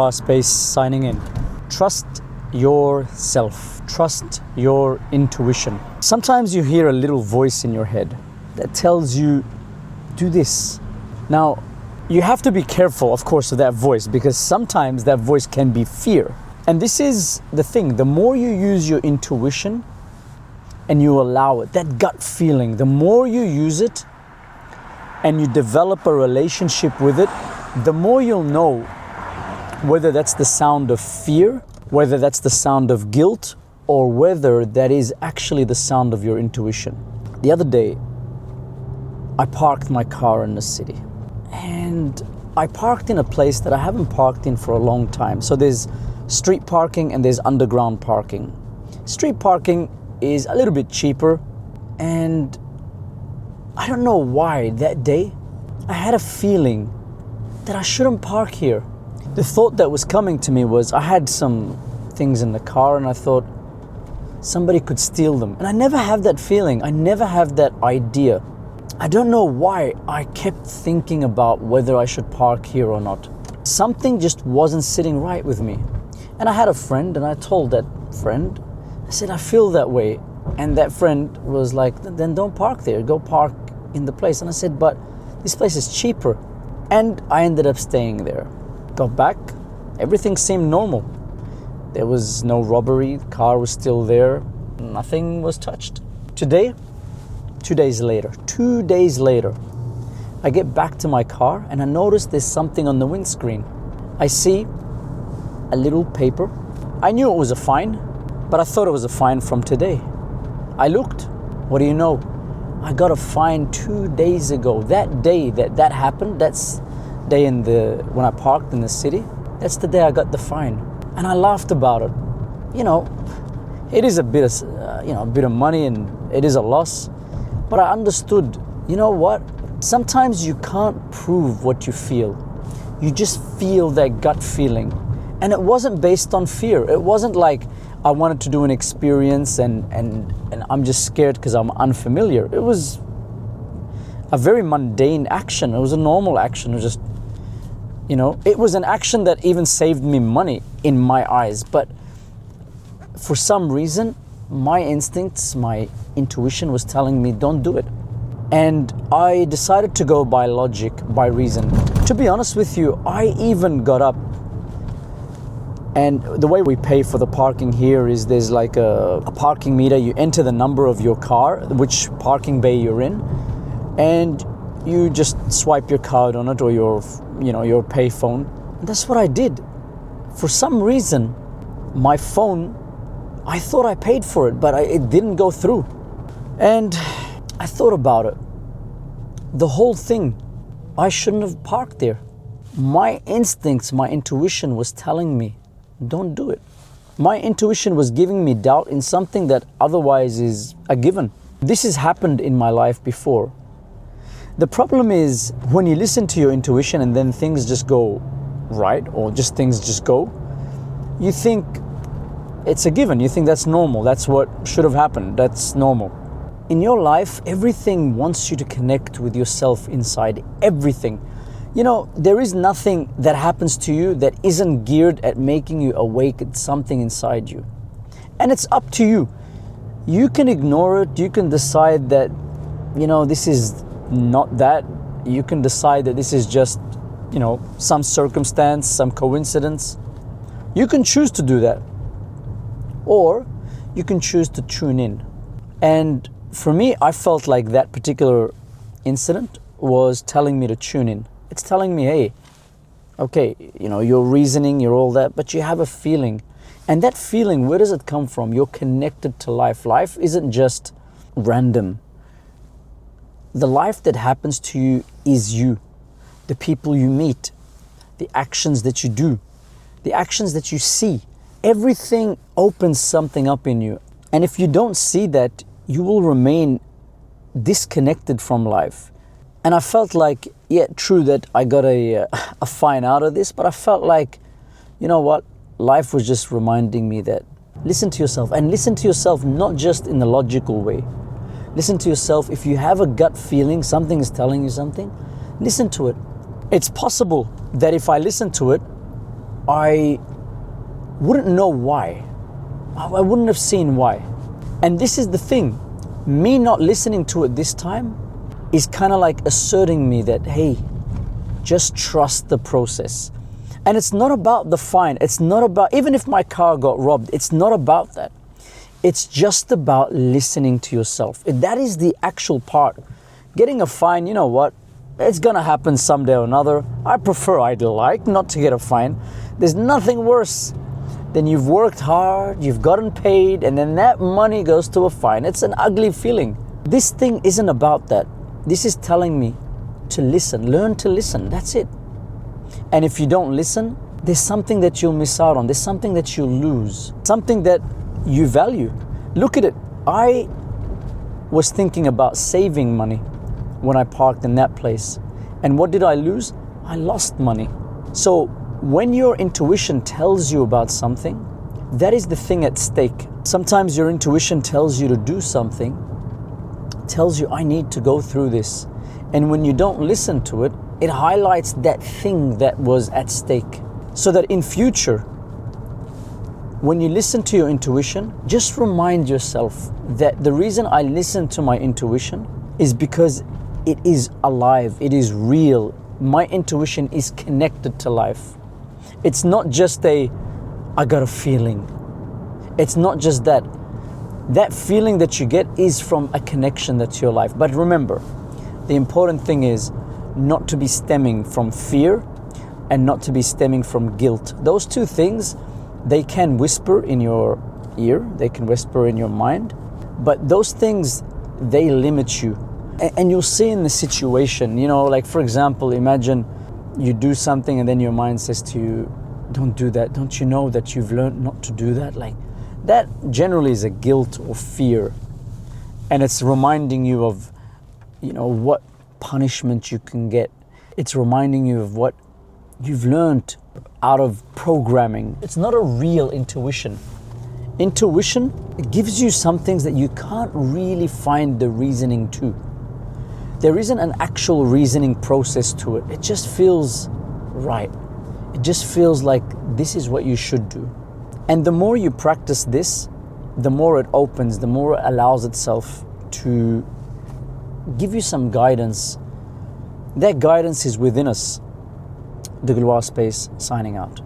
Degloirespace signing in. Trust yourself. Trust your intuition. Sometimes you hear a little voice in your head that tells you, do this. Now, you have to be careful, of course, of that voice, because sometimes that voice can be fear. And this is the thing, the more you use your intuition and you allow it, that gut feeling, the more you use it and you develop a relationship with it, the more you'll know whether that's the sound of fear, whether that's the sound of guilt, or whether that is actually the sound of your intuition. The other day, I parked my car in the city, and I parked in a place that I haven't parked in for a long time. So there's street parking and there's underground parking. Street parking is a little bit cheaper, and I don't know why that day I had a feeling that I shouldn't park here. The thought that was coming to me was I had some things in the car and I thought somebody could steal them. And I never have that feeling. I never have that idea. I don't know why I kept thinking about whether I should park here or not. Something just wasn't sitting right with me. And I had a friend and I told that friend, I said, I feel that way. And that friend was like, then don't park there, go park in the place. And I said, but this place is cheaper. And I ended up staying there. Got back, everything seemed normal. There was no robbery, the car was still there, nothing was touched. Today, 2 days later, I get back to my car and I notice there's something on the windscreen. I see a little paper. I knew it was a fine, but I thought it was a fine from today. I looked, what do you know? I got a fine 2 days ago. That day that happened, that's day when I parked in the city, that's the day I got the fine. And I laughed about it. You know, it is a bit of money and it is a loss. But I understood, you know what? Sometimes you can't prove what you feel. You just feel that gut feeling. And it wasn't based on fear. It wasn't like I wanted to do an experience and I'm just scared because I'm unfamiliar. It was a very mundane action. It was a normal action. It was just, it was an action that even saved me money in my eyes. But for some reason, my instincts, my intuition was telling me, don't do it. And I decided to go by logic, by reason. To be honest with you, I even got up. And the way we pay for the parking here is there's like a parking meter. You enter the number of your car, which parking bay you're in, and you just swipe your card on it or your pay phone. And that's what I did. For some reason, my phone, I thought I paid for it, but it didn't go through. And I thought about it. The whole thing, I shouldn't have parked there. My instincts, my intuition was telling me, don't do it. My intuition was giving me doubt in something that otherwise is a given. This has happened in my life before. The problem is when you listen to your intuition and then things just go right, or just things just go, you think it's a given. You think that's normal. That's what should have happened. That's normal. In your life, everything wants you to connect with yourself inside. Everything. There is nothing that happens to you that isn't geared at making you awaken something inside you. And it's up to you. You can ignore it. You can decide that, this is not that. You can decide that this is just, some circumstance, some coincidence. You can choose to do that. Or you can choose to tune in. And for me, I felt like that particular incident was telling me to tune in. It's telling me, hey, okay, you're reasoning, you're all that, but you have a feeling. And that feeling, where does it come from? You're connected to life. Life isn't just random. The life that happens to you is you. The people you meet, the actions that you do, the actions that you see. Everything opens something up in you. And if you don't see that, you will remain disconnected from life. And I felt like, yeah, true that I got a fine out of this, but I felt like, you know what? Life was just reminding me that listen to yourself, and listen to yourself not just in the logical way. Listen to yourself. If you have a gut feeling, something is telling you something, listen to it. It's possible that if I listen to it, I wouldn't know why. I wouldn't have seen why. And this is the thing. Me not listening to it this time is kind of like asserting me that, hey, just trust the process. And it's not about the fine. It's not about, even if my car got robbed, it's not about that. It's just about listening to yourself. That is the actual part. Getting a fine, you know what? It's gonna happen someday or another. I'd like not to get a fine. There's nothing worse than you've worked hard, you've gotten paid, and then that money goes to a fine. It's an ugly feeling. This thing isn't about that. This is telling me to listen, learn to listen, that's it. And if you don't listen, there's something that you'll miss out on. There's something that you'll lose, something that you value. Look at it. I was thinking about saving money when I parked in that place. And what did I lose? I lost money. So when your intuition tells you about something, that is the thing at stake. Sometimes your intuition tells you to do something, tells you, I need to go through this. And when you don't listen to it, it highlights that thing that was at stake. So that in future, when you listen to your intuition, just remind yourself that the reason I listen to my intuition is because it is alive, it is real. My intuition is connected to life. It's not just I got a feeling. It's not just that. That feeling that you get is from a connection that's your life. But remember, the important thing is not to be stemming from fear and not to be stemming from guilt. Those two things, they can whisper in your ear, they can whisper in your mind, but those things, they limit you. And you'll see in the situation, you know, like for example, imagine you do something and then your mind says to you, don't do that. Don't you know that you've learned not to do that? Like that generally is a guilt or fear. And it's reminding you of, you know, what punishment you can get. It's reminding you of what you've learned out of programming. It's not a real intuition. Intuition, it gives you some things that you can't really find the reasoning to. There isn't an actual reasoning process to it. It just feels right. It just feels like this is what you should do. And the more you practice this, the more it opens, the more it allows itself to give you some guidance. That guidance is within us. Degloirespace signing out.